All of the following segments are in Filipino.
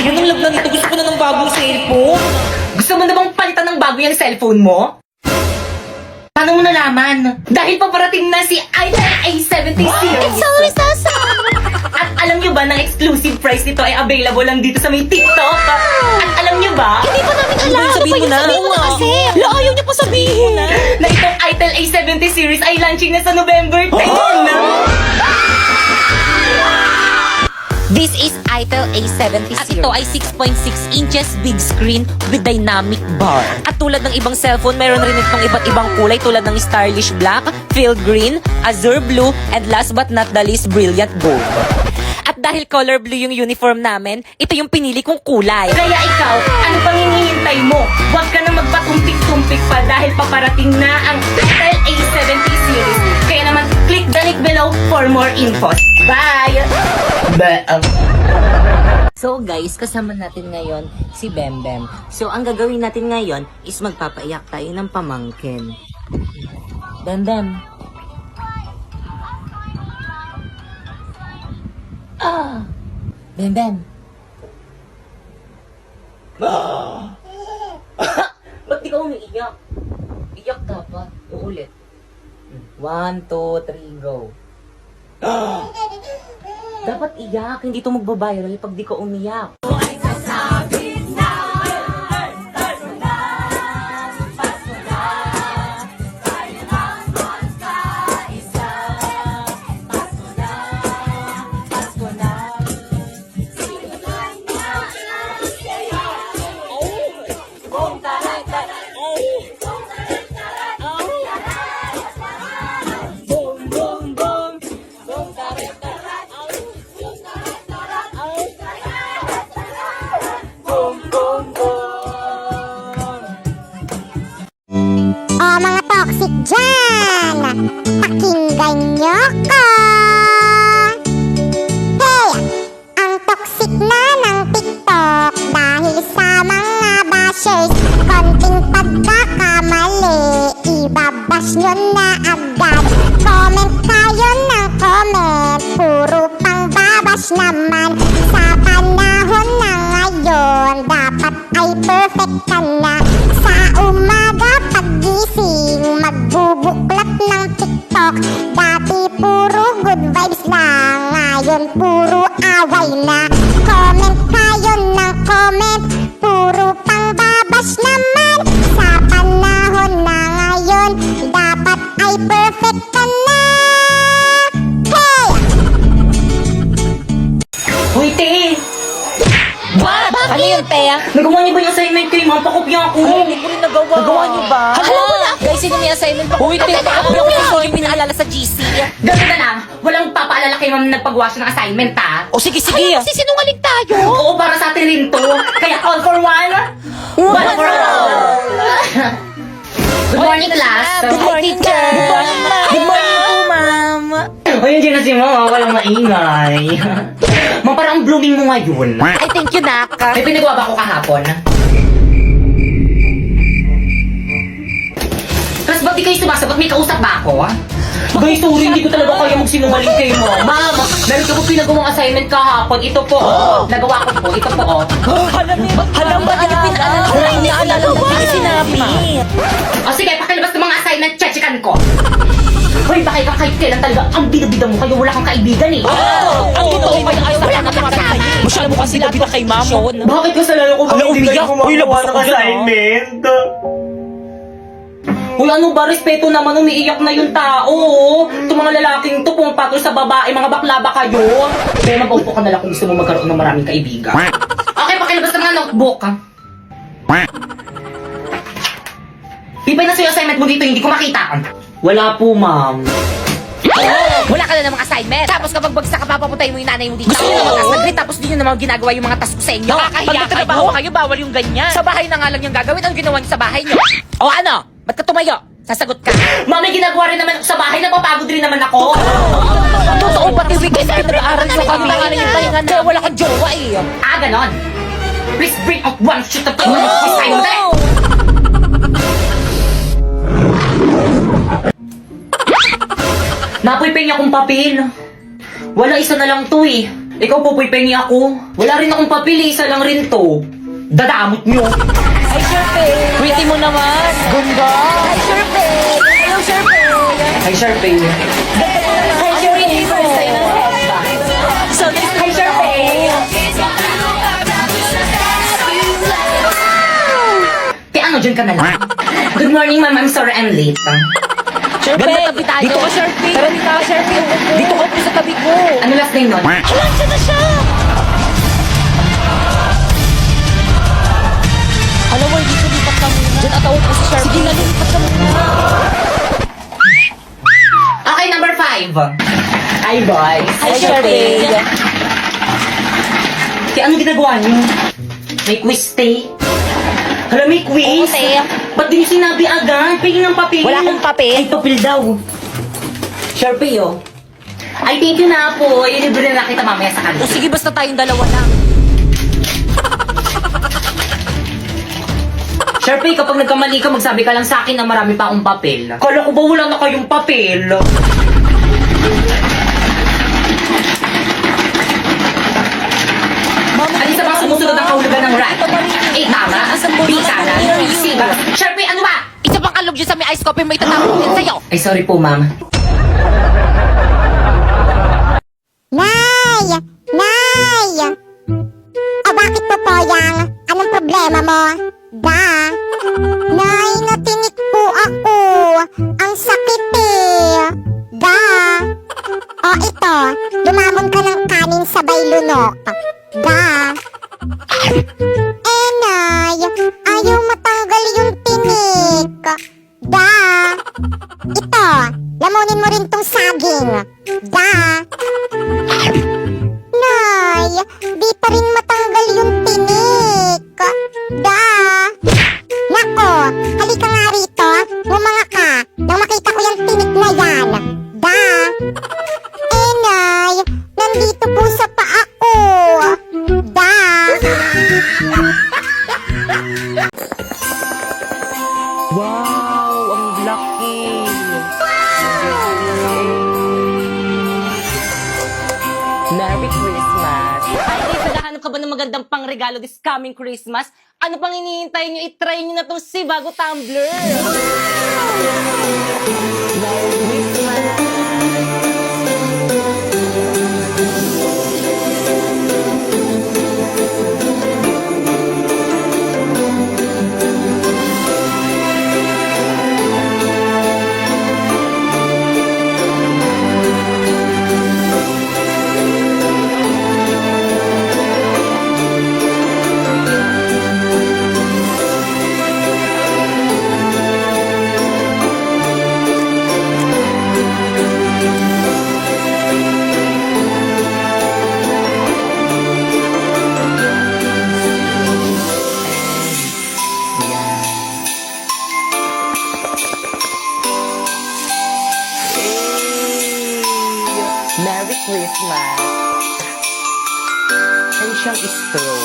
Ayun ang lagnan nito. Gusto ko na ng bagong cellphone. Gusto mo na bang palitan ng bago yung cellphone mo? Paano mo nalaman? Dahil paparating na si iPhone A70 series. So awesome! At alam nyo ba, ng exclusive price nito ay available lang dito sa may TikTok? At alam nyo ba? Hindi pa namin alam. Sabihin mo na. Sabihin mo na kasi. La, ayaw niya pa sabihin. Na itong itel A70 series ay launching na sa November 10. This is itel A70 At series. ito ay 6.6 inches big screen with dynamic bar. At tulad ng ibang cellphone, meron rin itong iba't ibang kulay tulad ng stylish black, field green, azure blue, and last but not the least, brilliant gold. At dahil color blue yung uniform namin, ito yung pinili kong kulay. Kaya ikaw, ano pang hinihintay mo? Huwag ka na magpatumpik-tumpik pa dahil paparating na ang itel A70 series. Kaya naman, click the link below for more info. Bye! So guys, kasama natin ngayon si Bembem. So ang gagawin natin ngayon is magpapaiyak tayo ng pamangkin. Bembem. Bembem. Ba't di ka umiiyak? Iyak dapat. Uulit. 1, 2, 3, go. Dapat iyak, hindi to magbabiral pag di ka umiyak. O mga toxic dyan, pakinggan nyo ko. Hey, ang toxic na ng TikTok dahil sa mga bashers. Konting pagkakamali, ibabash nyo na agad. Comment kayo ng comment, puro pang babash naman. Sa panahon na ngayon, dapat ay perfect ka na. Sa umaga pagising, magbubuklat ng TikTok. Dati puro good vibes lang, ngayon puro away na. Comment kayo ng comment, puro pang babash naman. Sa panahon na ngayon, dapat ay perfect ka na. Hey! Hoy, te! What? Ano yun, Tea? Nagawa niyo ba yung assignment kayo? Mga pakopya ako. Hindi ko rin nagawa. Nagawa niyo ba? Hala! Guys, sino may assignment pa? Uy, Tea, ako yung pinaalala sa GC. Ganun na lang. Walang papaalala kay ma'am na nagpagawa siya ng assignment, ha? O sige, sige. Kasi sinungaling tayo. Oo, para sa atin rin to. Kaya all for one, one for all. Good morning, class. Good morning, teacher. Good morning, ma'am. Good morning po, ma'am. Ayun dyan na si mama, walang maingay. Ma'am, parang blooming mo ngayon. Ay, thank you, Nak. May pinagawa ba ko kahapon? Tapos ba't di kayo sumasagot? May kausap ba ako? Guys, sorry, hindi ko talaga kaya magsinungaling kayo, ma'am. Ma'am, meron ko po pinagawang assignment kahapon. Ito po, nagawa ko po. Ito po, Halam ba niya pinaalala ko? Pinaalala ko ba? Sinabi. O sige, pakilabas ng mga assignment, chechikan ko. Hoy, baka ikaw kahit kailan talaga ang bida-bida mo kayo, wala kang kaibigan eh. Ang totoo pa yung wala ka kasama. Masyado mo kasi bida kay ma'am. Bakit kasalanan ko ba hindi kayo gumagawa ng assignment? Uy, ano ba? Respeto naman, umiiyak na yung tao. Itong mga lalaking to, pumapatol sa babae, mga bakla ba kayo? Kaya mag-auto ka na lang kung gusto mo magkaroon ng maraming kaibigan. Okay, pakilabas ng mga notebook, ha? Ipay na sa'yo assignment mo dito, hindi ko makita. Wala po, ma'am. Wala ka na namang assignment. Tapos kapag bagsak ka, papapuntayin mo yung nanay mo dito. Gusto nyo naman task nag-grade, tapos di nyo naman ginagawa yung mga task ko sa inyo. Nakakahiya Pag nagtrabaho kayo, bawal yung ganyan. Sa bahay na nga lang yung gagawin. Ang ginawa nyo sa bahay nyo? O ano? Ba't ka tumayo? Sasagot ka. Ma'am, may ginagawa rin naman ako sa bahay, napapagod rin naman ako. Totoo ba, weekend pinag-aaral nyo kami? Yung pahinga na. Kaya wala kang jowa eh. Ah, ganon. Please bring out one sheet of paper. This time, dali. Napoy pengi akong papel. Wala, isa na lang to eh. Ikaw po, pengi ako. Wala rin akong papel, isa lang rin to. Dadamot nyo. Ay, Sharpay! Pretty mo naman! Ganda! Ay, Sharpay! Hello, Sharpay! Hi, Sharpay. Hi, Sharpay! First time ng headband. So, nice to meet you. Kaya ano, dyan ka na lang. Good morning, ma'am. I'm sorry I'm late. Sharpay! Ganda tabi tayo. Dito ka, Sharpay! Tara, dito ka, Sharpay. Dito ka po sa tabi ko! Ano last name nun? Alam na siya! Alam mo, dito lipat ka muna. Diyan ataw po si Sharpay. Sige na, lipat ka muna. Okay, number 5. Hi, boys. Hi, Sharpay! Kaya anong ginagawa niyo? May quiz, te. Hala, may quiz? Oo, te. Ba't di niyo sinabi agad? Pingin ng papel. Wala akong papel. Ay, papel daw. Sharpay, oh. Ay, thank you na po. Ilibre na kita mamaya sa O kanila. sige, basta tayong dalawa lang. Sharpay, kapag nagkamali ka, magsabi ka lang sa akin na marami pa akong papel. Kala ko ba wala na kayong papel? Alin sa mga sumusunod ang kahulugan ng rat? A, tama. B, kanan. C, ba? Sharpay, ano ba? Isa pang kalog dyan sa may ice coffee, may tatapon din sa'yo. Ay, sorry po, ma'am. Nay! Nay! O bakit po poyang? Anong problema mo? Nay, natinik po ako. Ang sakit eh. O ito, lumamon ka ng kanin sabay lunok. Nay, ayaw matanggal yung tinik. Ito, lamunin mo rin tong saging. Nay, di pa rin matanggal yung tinik. Nako, halika nga rito. Bumanga ka nang makita ko yung tinik na yan. Nay, nandito po sa paa ko. Wow, ang laki! Merry Christmas! Ay, guys, naghahanap ka ba ng magandang pangregalo this coming Christmas? Ano pang hinihintay nyo? I-try nyo na itong si bago tumbler! Merry Christmas! Merry Christmas! Ay, siyang straw.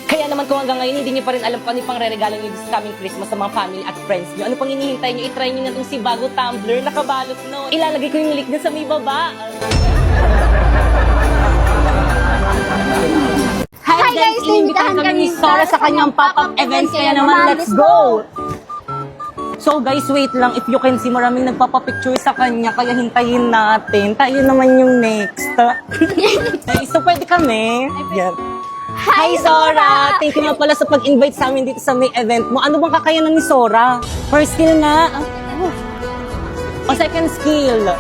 Kaya naman kung hanggang ngayon hindi niyo pa rin alam kung ano yung pang-re-regalo niyo this coming Christmas sa mga family at friends niyo, ano pang hinihintay niyo? I-try niyo na itong si bago tumbler, nakabalot no. Ilalagay ko yung link na sa may baba. Hi guys! Inimbitahan kami ni Sora sa kanyang pop-up events, kaya naman let's go! So guys, wait lang. If you can see, maraming nagpapapicture sa kanya, kaya hintayin natin. Tayo naman yung next. Okay, so pwede kami. Yan. Hi Sora! Thank you nga pala sa pag-invite sa amin dito sa may event mo. Ano bang kakayanan ni Sora? First skill na. O second skill?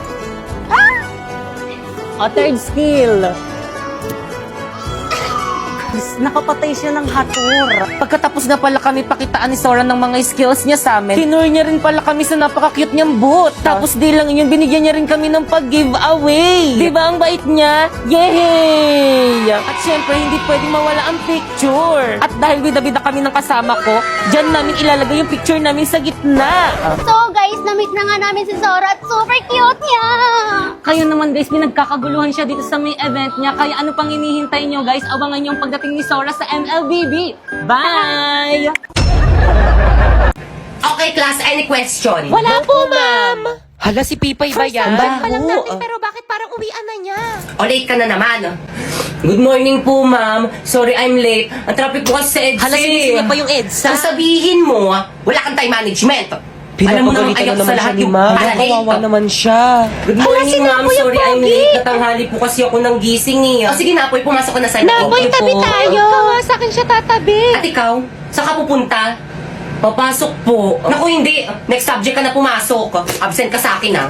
O third skill? Nakapatay siya ng hator. Pagkatapos na pala kami pakitaan ni Sora ng mga skills niya sa amin, tinur niya rin pala kami sa napaka-cute niyang boot. Tapos di lang yun, binigyan niya rin kami ng pag-giveaway. Di ba ang bait niya? Yay! At syempre, hindi pwedeng mawala ang picture. At dahil bida-bida kami ng kasama ko, dyan namin ilalagay yung picture namin sa gitna. So guys, na-meet na nga namin si Sora at super cute niya! Kayo naman guys, pinagkakaguluhan siya dito sa may event niya. Kaya ano pang hinihintay niyo guys? Abangan niyo ang pagdating ni Sora sa MLBB. Bye! Okay, class, any question? Wala po, ma'am! Hala, si Pipay ba yan? pero bakit parang uwian na niya? O, late ka na naman. Good morning po, ma'am. Sorry, I'm late. Ang traffic ko kasi sa EDSA. Hala, sinisingit pa yung EDSA. Ang sabihin mo, wala kang time management. Alam mo namang ayak sa lahat yung Kawawa naman siya. Good morning, ma'am. Sorry, I'm late. Natanghali po kasi ako ng gising eh. O sige, Napoy, pumasok ka na sa loob. Napoy, tabi tayo. Kawa sa akin siya tatabi. At ikaw, saan ka pupunta? Papasok po. Naku, hindi. Next subject ka na pumasok. Absent ka sa akin, ah.